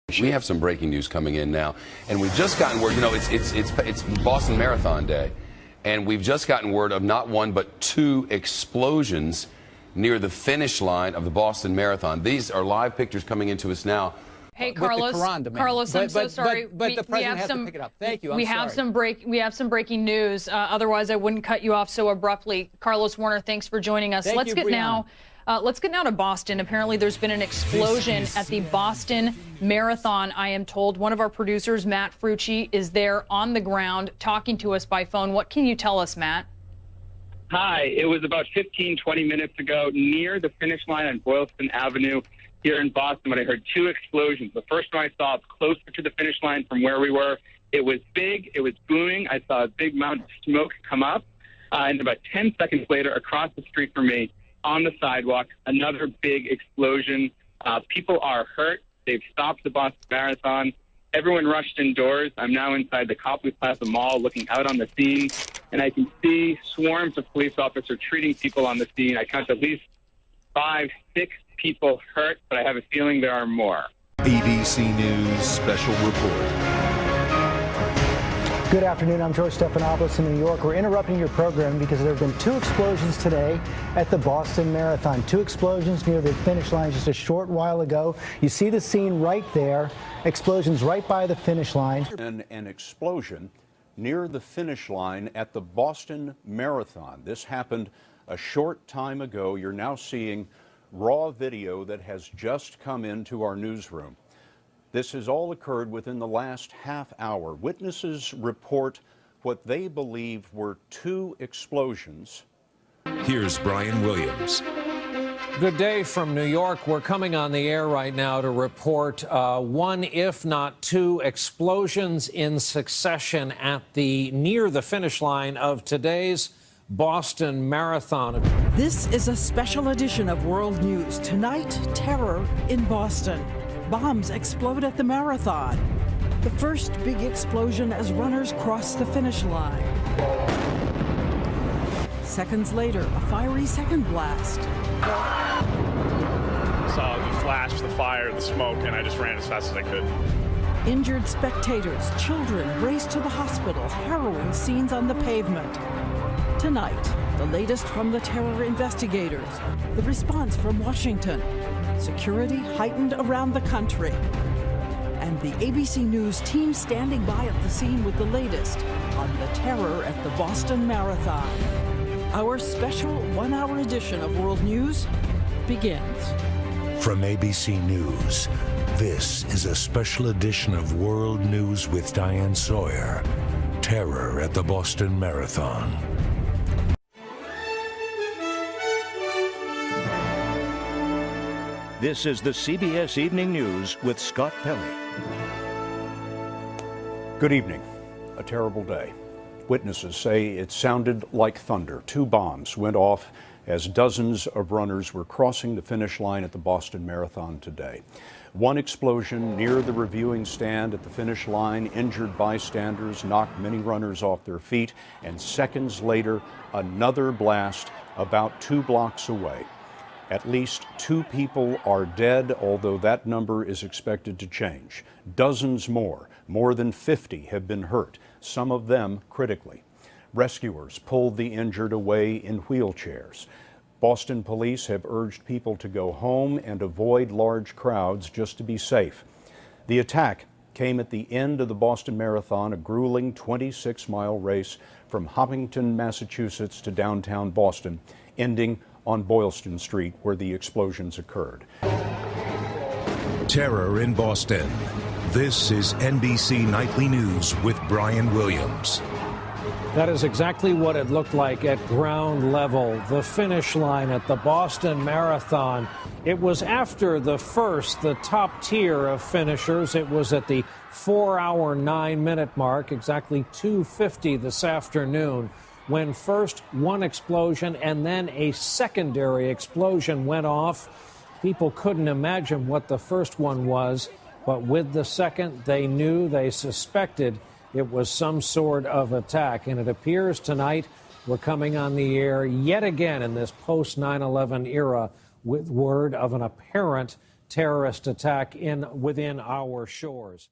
We have some breaking news coming in now, and we've just gotten word. You know, it's Boston Marathon Day, and we've just gotten word of not one but two explosions near the finish line of the Boston Marathon. These are live pictures coming into us now. Hey, Carlos. Carlos, I'm so sorry. But the president has to pick it up. Thank you. We have some breaking news. Otherwise, I wouldn't cut you off so abruptly. Carlos Warner, thanks for joining us. Let's get now to Boston. Apparently, there's been an explosion at the Boston Marathon, I am told. One of our producers, Matt Frucci, is there on the ground talking to us by phone. What can you tell us, Matt? Hi. It was about 15, 20 minutes ago near the finish line on Boylston Avenue here in Boston when I heard two explosions. The first one I saw was closer to the finish line from where we were. It was big. It was booming. I saw a big mountain of smoke come up. And about 10 seconds later, across the street from me, on the sidewalk, another big explosion. People are hurt. They've stopped the Boston Marathon. Everyone rushed indoors. I'm now inside the Copley Plaza Mall looking out on the scene, and I can see swarms of police officers treating people on the scene. I count at least 5, 6 people hurt, but I have a feeling there are more. ABC News Special Report. Good afternoon. I'm George Stephanopoulos in New York. We're interrupting your program because there have been two explosions today at the Boston Marathon. Two explosions near the finish line just a short while ago. You see the scene right there. Explosions right by the finish line. An explosion near the finish line at the Boston Marathon. This happened a short time ago. You're now seeing raw video that has just come into our newsroom. This has all occurred within the last half hour. Witnesses report what they believe were two explosions. Here's Brian Williams. Good day from New York. We're coming on the air right now to report one, if not two, explosions in succession at near the finish line of today's Boston Marathon. This is a special edition of World News. Tonight, terror in Boston. Bombs explode at the marathon. The first big explosion as runners cross the finish line. Seconds later, a fiery second blast. Saw the flash, the fire, the smoke, and I just ran as fast as I could. Injured spectators, children raced to the hospital, harrowing scenes on the pavement. Tonight, the latest from the terror investigators, the response from Washington, security heightened around the country, and the ABC News team standing by at the scene with the latest on the terror at the Boston Marathon. Our special one-hour edition of World News begins. From ABC News, this is a special edition of World News with Diane Sawyer. Terror at the Boston Marathon. This is the CBS Evening News with Scott Pelley. Good evening. A terrible day. Witnesses say it sounded like thunder. Two bombs went off as dozens of runners were crossing the finish line at the Boston Marathon today. One explosion near the reviewing stand at the finish line, injured bystanders, knocked many runners off their feet, and seconds later, another blast about 2 blocks away. At least 2 people are dead, although that number is expected to change. Dozens more than 50 have been hurt, some of them critically. Rescuers pulled the injured away in wheelchairs. Boston police have urged people to go home and avoid large crowds just to be safe. The attack came at the end of the Boston Marathon, a grueling 26-mile race from Hopkinton, Massachusetts to downtown Boston, ending on Boylston Street, where the explosions occurred. Terror in Boston. This is NBC Nightly News with Brian Williams. That is exactly what it looked like at ground level. The finish line at the Boston Marathon. It was after the top tier of finishers. It was at the 4-hour, 9-minute mark, exactly 2:50 this afternoon, when first one explosion and then a secondary explosion went off. People couldn't imagine what the first one was, but with the second, they suspected it was some sort of attack. And it appears tonight we're coming on the air yet again in this post-9/11 era with word of an apparent terrorist attack within our shores.